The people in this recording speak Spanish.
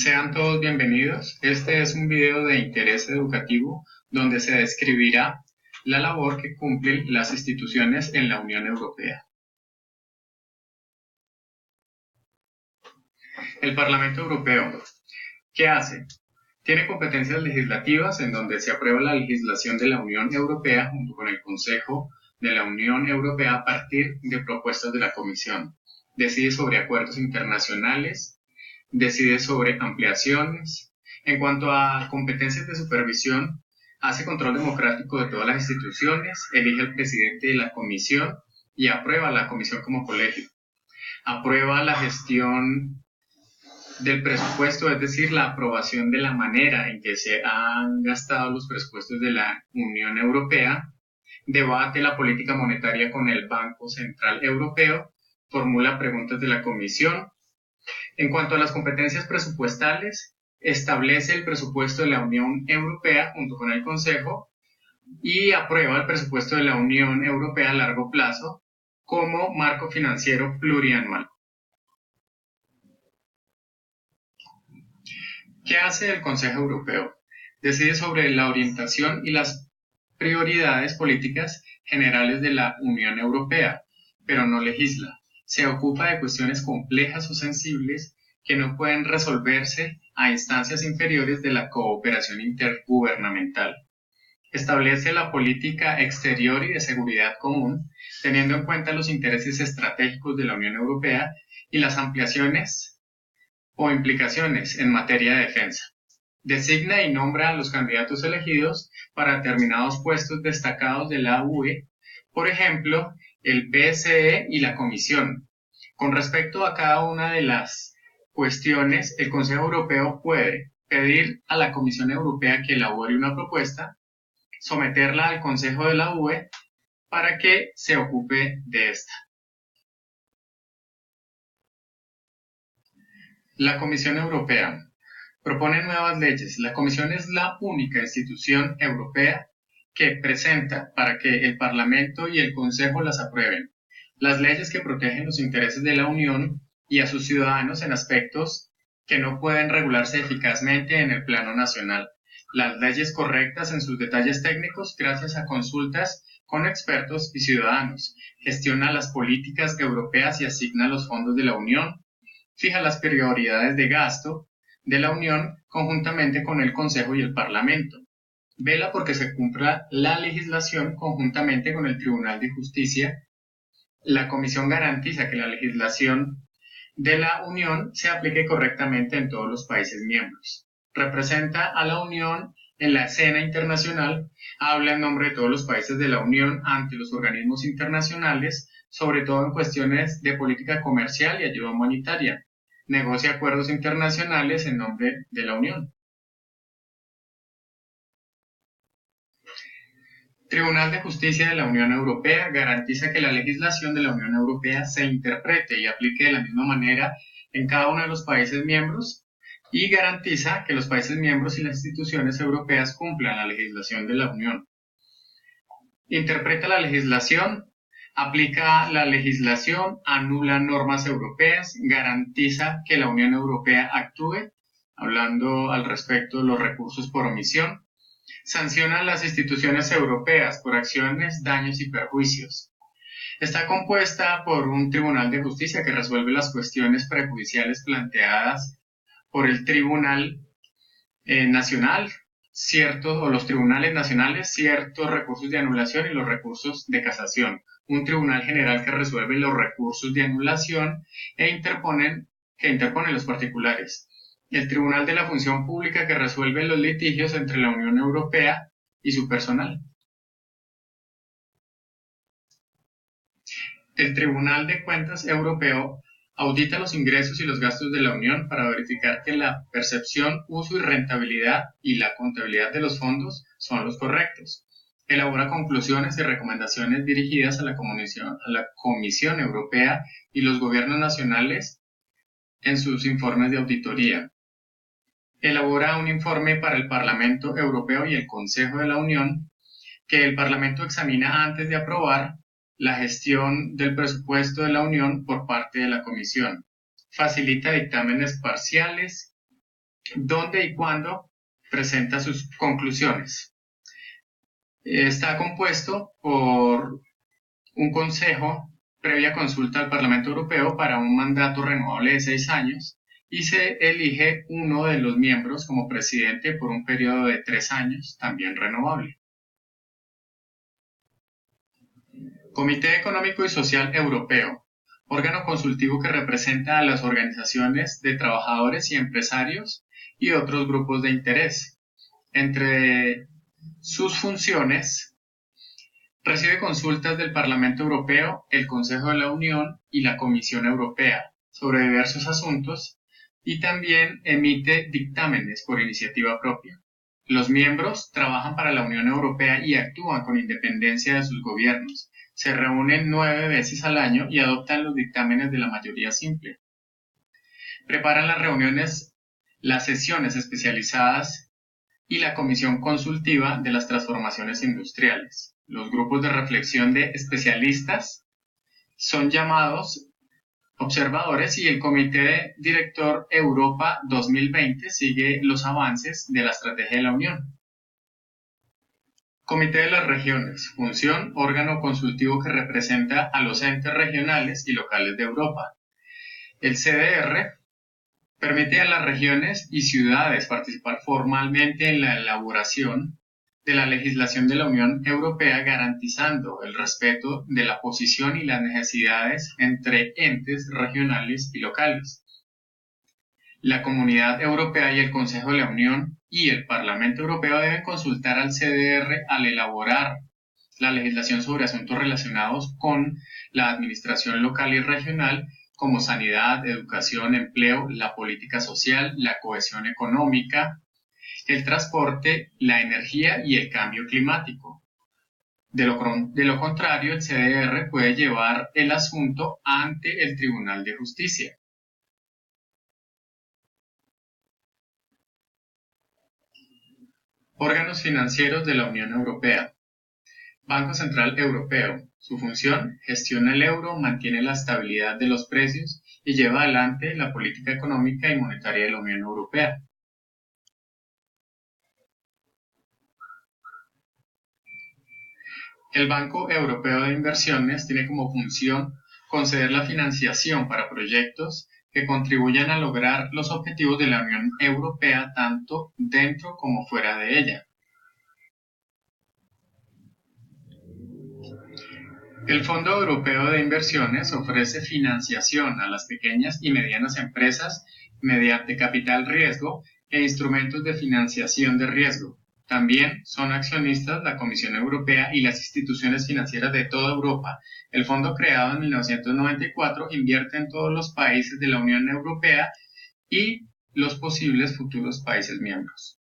Sean todos bienvenidos. Este es un video de interés educativo donde se describirá la labor que cumplen las instituciones en la Unión Europea. El Parlamento Europeo, ¿qué hace? Tiene competencias legislativas en donde se aprueba la legislación de la Unión Europea junto con el Consejo de la Unión Europea a partir de propuestas de la Comisión. Decide sobre acuerdos internacionales, decide sobre ampliaciones. En cuanto a competencias de supervisión, hace control democrático de todas las instituciones, elige al presidente de la Comisión y aprueba la Comisión como colegio. Aprueba la gestión del presupuesto, es decir, la aprobación de la manera en que se han gastado los presupuestos de la Unión Europea, debate la política monetaria con el Banco Central Europeo, formula preguntas de la Comisión. En cuanto a las competencias presupuestales, establece el presupuesto de la Unión Europea junto con el Consejo y aprueba el presupuesto de la Unión Europea a largo plazo como marco financiero plurianual. ¿Qué hace el Consejo Europeo? Decide sobre la orientación y las prioridades políticas generales de la Unión Europea, pero no legisla. Se ocupa de cuestiones complejas o sensibles que no pueden resolverse a instancias inferiores de la cooperación intergubernamental. Establece la política exterior y de seguridad común, teniendo en cuenta los intereses estratégicos de la Unión Europea y las ampliaciones o implicaciones en materia de defensa. Designa y nombra a los candidatos elegidos para determinados puestos destacados de la UE, por ejemplo, el PSE y la Comisión. Con respecto a cada una de las cuestiones, el Consejo Europeo puede pedir a la Comisión Europea que elabore una propuesta, someterla al Consejo de la UE para que se ocupe de esta. La Comisión Europea propone nuevas leyes. La Comisión es la única institución europea que presenta para que el Parlamento y el Consejo las aprueben. Las leyes que protegen los intereses de la Unión y a sus ciudadanos en aspectos que no pueden regularse eficazmente en el plano nacional. Las leyes correctas en sus detalles técnicos gracias a consultas con expertos y ciudadanos. Gestiona las políticas europeas y asigna los fondos de la Unión. Fija las prioridades de gasto de la Unión conjuntamente con el Consejo y el Parlamento. Vela porque se cumpla la legislación conjuntamente con el Tribunal de Justicia. La Comisión garantiza que la legislación de la Unión se aplique correctamente en todos los países miembros. Representa a la Unión en la escena internacional, habla en nombre de todos los países de la Unión ante los organismos internacionales, sobre todo en cuestiones de política comercial y ayuda humanitaria. Negocia acuerdos internacionales en nombre de la Unión. Tribunal de Justicia de la Unión Europea garantiza que la legislación de la Unión Europea se interprete y aplique de la misma manera en cada uno de los países miembros y garantiza que los países miembros y las instituciones europeas cumplan la legislación de la Unión. Interpreta la legislación, aplica la legislación, anula normas europeas, garantiza que la Unión Europea actúe, hablando al respecto de los recursos por omisión, sanciona a las instituciones europeas por acciones, daños y perjuicios. Está compuesta por un Tribunal de Justicia que resuelve las cuestiones prejudiciales planteadas por el Tribunal Nacional, los tribunales nacionales, ciertos recursos de anulación y los recursos de casación. Un tribunal general que resuelve los recursos de anulación que interponen los particulares. El Tribunal de la Función Pública que resuelve los litigios entre la Unión Europea y su personal. El Tribunal de Cuentas Europeo audita los ingresos y los gastos de la Unión para verificar que la percepción, uso y rentabilidad y la contabilidad de los fondos son los correctos. Elabora conclusiones y recomendaciones dirigidas a la Comisión Europea y los gobiernos nacionales en sus informes de auditoría. Elabora un informe para el Parlamento Europeo y el Consejo de la Unión que el Parlamento examina antes de aprobar la gestión del presupuesto de la Unión por parte de la Comisión. Facilita dictámenes parciales dónde y cuándo presenta sus conclusiones. Está compuesto por un consejo previa consulta al Parlamento Europeo para un mandato renovable de 6 años y se elige uno de los miembros como presidente por un periodo de 3 años, también renovable. Comité Económico y Social Europeo, órgano consultivo que representa a las organizaciones de trabajadores y empresarios y otros grupos de interés. Entre sus funciones, recibe consultas del Parlamento Europeo, el Consejo de la Unión y la Comisión Europea sobre diversos asuntos y también emite dictámenes por iniciativa propia. Los miembros trabajan para la Unión Europea y actúan con independencia de sus gobiernos. Se reúnen 9 veces al año y adoptan los dictámenes de la mayoría simple. Preparan las reuniones, las sesiones especializadas y la comisión consultiva de las transformaciones industriales. Los grupos de reflexión de especialistas son llamados observadores y el Comité Director Europa 2020 sigue los avances de la estrategia de la Unión. Comité de las Regiones, función, órgano consultivo que representa a los entes regionales y locales de Europa. El CDR permite a las regiones y ciudades participar formalmente en la elaboración de la legislación de la Unión Europea, garantizando el respeto de la posición y las necesidades entre entes regionales y locales. La Comunidad Europea y el Consejo de la Unión y el Parlamento Europeo deben consultar al CDR al elaborar la legislación sobre asuntos relacionados con la administración local y regional, como sanidad, educación, empleo, la política social, la cohesión económica, el transporte, la energía y el cambio climático. De lo contrario, el CDR puede llevar el asunto ante el Tribunal de Justicia. Órganos financieros de la Unión Europea. Banco Central Europeo. Su función: gestiona el euro, mantiene la estabilidad de los precios y lleva adelante la política económica y monetaria de la Unión Europea. El Banco Europeo de Inversiones tiene como función conceder la financiación para proyectos que contribuyan a lograr los objetivos de la Unión Europea tanto dentro como fuera de ella. El Fondo Europeo de Inversiones ofrece financiación a las pequeñas y medianas empresas mediante capital riesgo e instrumentos de financiación de riesgo. También son accionistas la Comisión Europea y las instituciones financieras de toda Europa. El fondo, creado en 1994, invierte en todos los países de la Unión Europea y los posibles futuros países miembros.